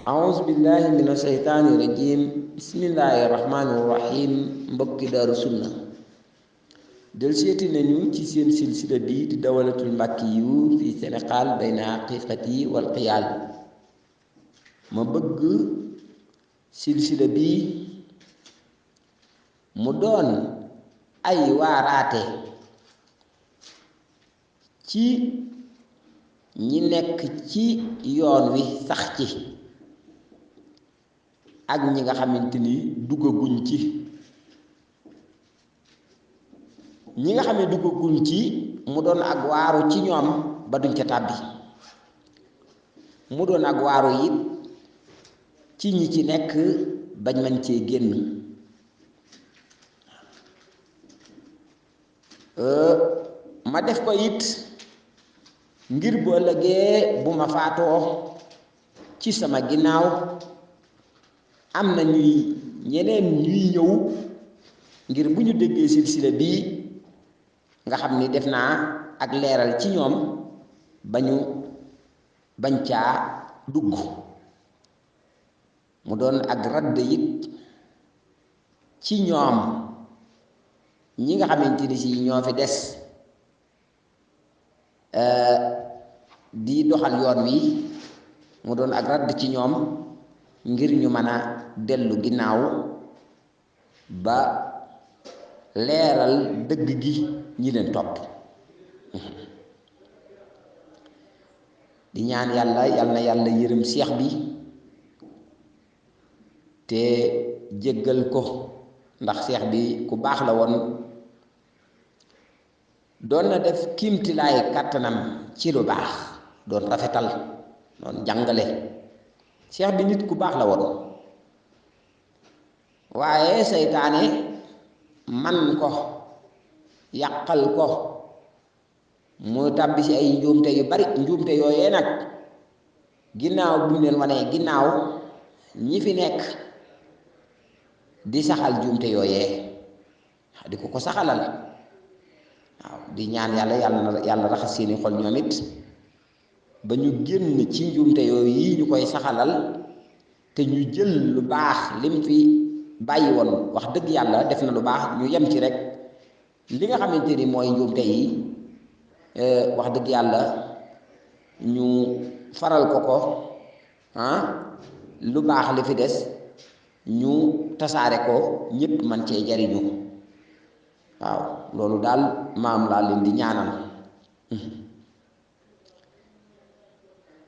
auzu billahi mina sheytaani rajim bismillahi rahmaani rahim mbokki Daaru Sunna del seeti nañu ci seen silsila bi di dawalatul mbàkki yu fi Sénégal bayna haqiqati wal xiyaal ma bëgg silsila bi mu doon ay waaraate ci ñi nekk ci yoon wi sax ci ak ñi nga xamante ni duggaguñ ci ñi nga xam ne duggaguñ ci mu doon ak waaru ci ñoom ba duñ ca tàbbi mu doon ak waaru it ci ñi ci nekk bañ man cee génn ma def ko it ngir bu ëllëgee bu ma faatoo ci sama ginnaaw am na ñeneen ñuy ñëw ngir bu ñu déggee silsila bii nga xam ni def naa ak leeral ci ñoom bañ caa dugg mu doon ak radd it ci ñoom ñi nga xamante ni si ñoo fi des di doxal yoon wi mu doon ak radd ci ñoom ngir ñu mën a dellu ginnaaw ba leeral dëgg gi ñi leen topp di ñaan yàlla na yàlla yërëm seex bi te jéggal ko ndax seex bi ku baax la woon doon na def kiimtilaay kàttanam ci lu baax doon rafetal doon jàngale seex bi nit ku baax la woon waaye seytaane man ko yàqal ko mu tàbbi ci ay njuumte yu bari njuumte yooyee nag ginnaaw bu ñu leen wanee ginnaaw ñi fi nekk di saxal njuumte yooyee di ko saxalal waaw di ñaan yàlla raxas seeni xol ñoom it ba ñu génn ci njuumte yooyu yi ñu koy saxalal te ñu jël lu baax lim fi bàyyi woon wax dëgg yàlla def na lu baax ñu yem ci rek li nga xamante ni mooy njuumte yi wax dëgg yàlla ñu faral ko lu baax li fi des ñu tasaare ko ñépp man cee jariñu waaw loolu daal maam laa leen di ñaanal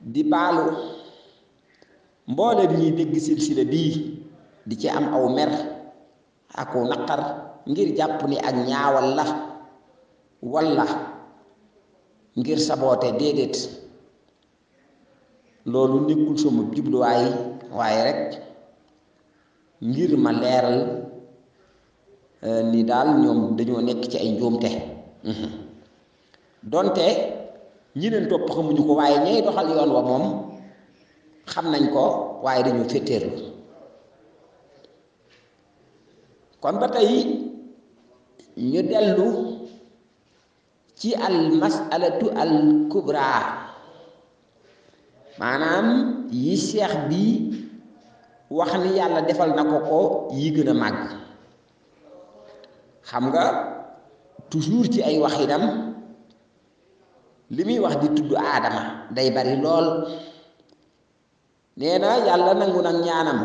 di baalu mbooleem ñiy dégg silsila bii di ci am aw mer aku naqar ngir jàpp ni ak ñaawal la walla ngir saboote déedéet loolu nekkul sama jubluwaay waaye rek ngir ma leeral ni daal ñoom dañoo nekk ci ay njuumte donte ñi leen topp xamuñu ko waaye ñay doxal yoon wa moom xam nañ ko waaye dañoo féeteerlu kon ba tey ñu dellu ci al masalatu al kubra maanaam yi seex bi wax ni yàlla defal na ko yi gën a màgg xam nga toujours ci ay waxinam li muy wax di tudd aadama day bari lool nee na yàlla nangu nag ñaanam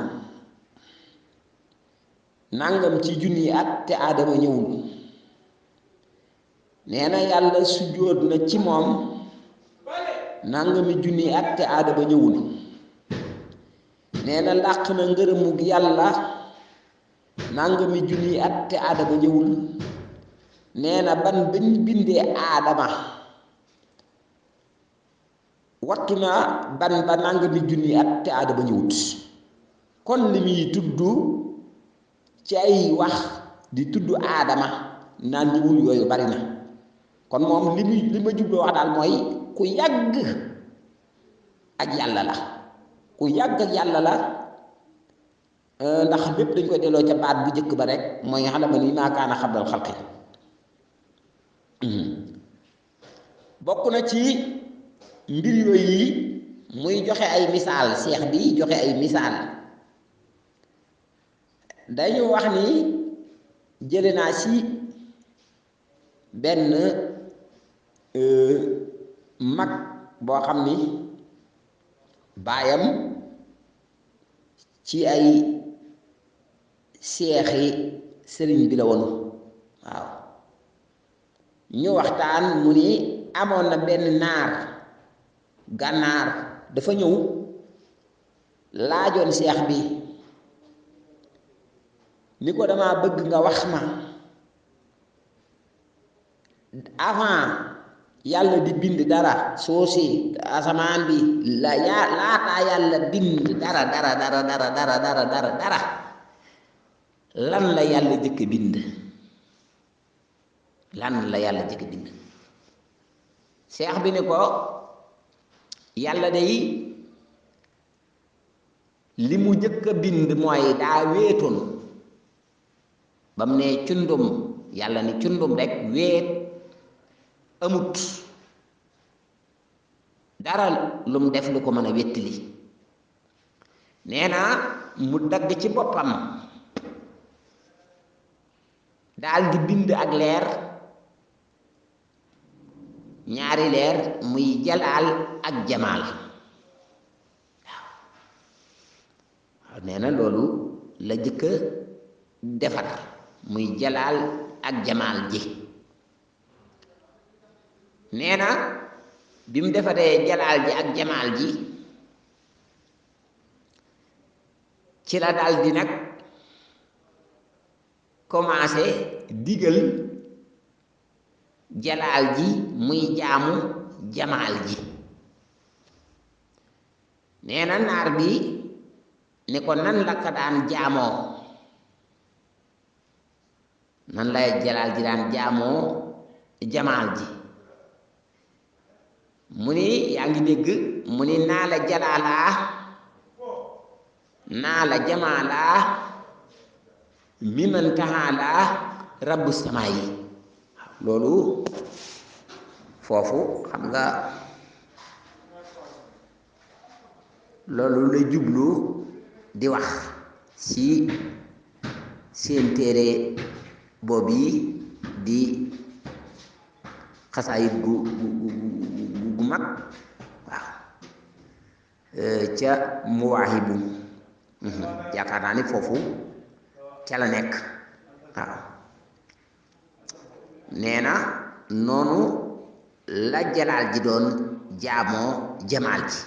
nangam ci junni at te aadama ñëwul nee na yàlla sujjóot na ci moom nangami junni at te aadama ñëwul nee na làq na ngërëmug yàlla nangami junni at te aadama ñëwul nee na ban bañ bindee aadama wattu na ban ba nangami junni at te aadama ñëwut kon li muy tudd ci ay wax di tudd aadama naan ñëwul yooyu bari na kon moom li ma jubloo wax daal mooy ku yàgg ak yàlla la ku yàgg ak yàlla la ndax lépp dañ koy delloo ca baat bu njëkk ba rek mooy xalama ni maa kaana xablal xalqi bokk na ci mbir yooyu yi muy joxe ay misaal seex bi joxe ay misaal dañu wax ni jële naa ci benn mag boo xam ni baayam ci ay seexi sëriñ bi la woon waaw ñu waxtaan mu ni amoon na benn naar gànnaar dafa ñëw laajoon seex bi ni ko dama bëgg nga wax ma avant yàlla di bind dara suuf si asamaan bi laataa yàlla bind dara lan la yàlla jëkk bind lan la yàlla jëkk bind seex bi ni ko yàlla day li mu jëkk a bind mooy daa wéetoon ba mu ne cundum yàlla ni cundum rek wéet amut dara lu mu def lu ko mën a wéttali nee na mu dagg ci boppam daal di bind ak leer ñaari leer muy jalaal ak jamaal waaw nee na loolu la jëkka defar muy jalaal ak jamaal ji nee na bi mu defaree jalaal ji ak jamaal ji ci la daal di nag commencé digal jalaal ji muy jaamu jamaal ji nee na naar bi ni ko nan la ko daan jaamoo nan la jalaal ji daan jaamoo jamaal ji mu ni yaa ngi dégg mu ni naa la jalaalaa naa la jamaalaa miman taxaalaa rabbu samaa yi loolu foofu xam nga loolu la jublu di wax ci seen téere boobu yi di xasaayit gu mag waaw ca muwaahibu yaakaar naa ni foofu ca la nekk waaw nee na noonu la jalaal ji doon jaamoo jamaal ji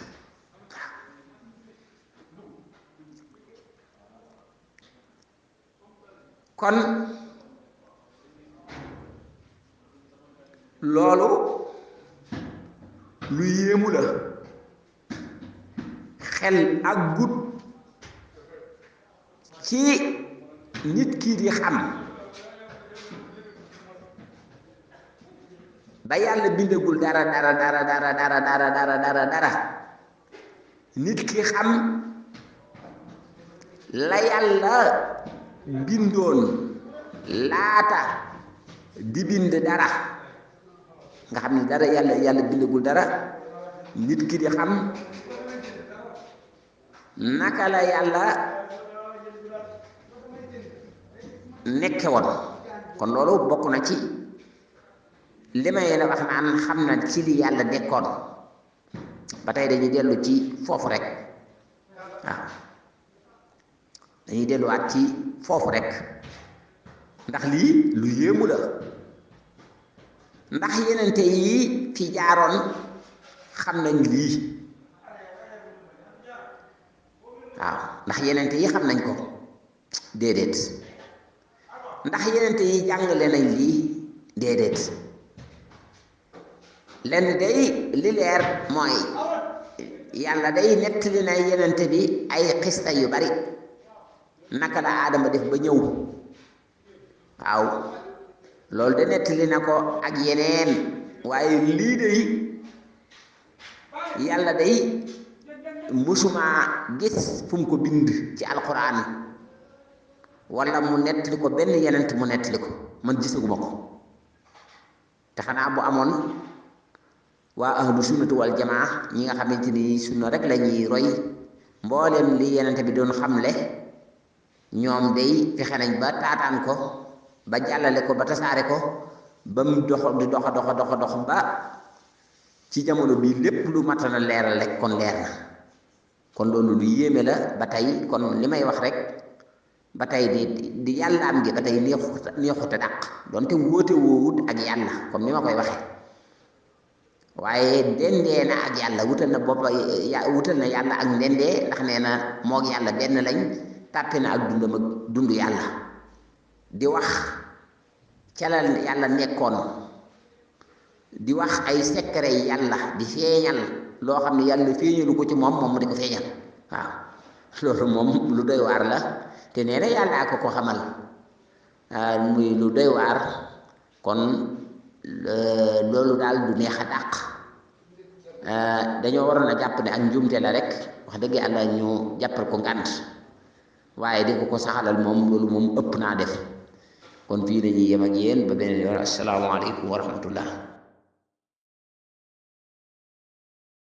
kon loolu lu yéemu la xel ak gut ci nit ki di xam ba yàlla bindagul dara nit ki xam la yàlla bindoon laata di bind dara nga xam ne dara yàlla bindagul dara nit ki di xam naka la yàlla nekke woon kon loolu bokk na ci li may la wax naan xam na ci li yàlla dekkoon ba tey dañuy dellu ci foofu rek waaw dañuy delluwaat ci foofu rek ndax lii lu yéemu la ndax yenente yi fi jaaroon xam nañ lii waaw ndax yenente yi xam nañ ko déedéet ndax yenente yi jàngale nañ lii déedéet lenn day li leer mooy yàlla day nettali na yenente bi ay xista yu bari naka la aadama def ba ñëw waaw loolu de nettali na ko ak yeneen waaye lii day yàlla day musuma gis fu mu ko bind ci alquran wala mu nettali ko benn yenent mu nettali ko man gisaguma ko te xanaa bu amoon waa ahlu sunnatu wal jamaa ñi nga xamante ni sunna rek la ñuy roy mboolem li yenente bi doon xamle ñoom day fexe nañ ba taataan ko ba jàllale ko ba tasaare ko ba mu dox di doxa doxa doxa dox ba ci jamono bii lépp lu matana leeral rek kon leer na kon loolu lu yéeme la ba tey kon li may wax rek ba tey di yàllaam gi ba tey neexut a dàq donte wóote woowut ak yàlla comme ni ma koy waxee waaye dendee na ak yàlla wutal na bopp wutal na yàlla ak ndendee ndax nee na moog yàlla benn lañ tàppe na ak dundam ak dund yàlla di wax ca la yàlla nekkoon di wax ay secret yàlla di feeñal loo xam ne yàlla feeñalu ko ci moom mu di ko feeñal waaw loolu moom lu doy waar la te nee na yàllaa ko xamal muy lu doy waar kon loolu daal du neex a dàq dañoo waroon a jàpp ne ak njuumte la rek wax dëgg yàlla ñu jàppal ko ngànt waaye di ko saxalal moom loolu moom ëpp naa def kon fii dañuy yem ak yéen ba beneen yoon asalaamaaleykum wa rahmatullah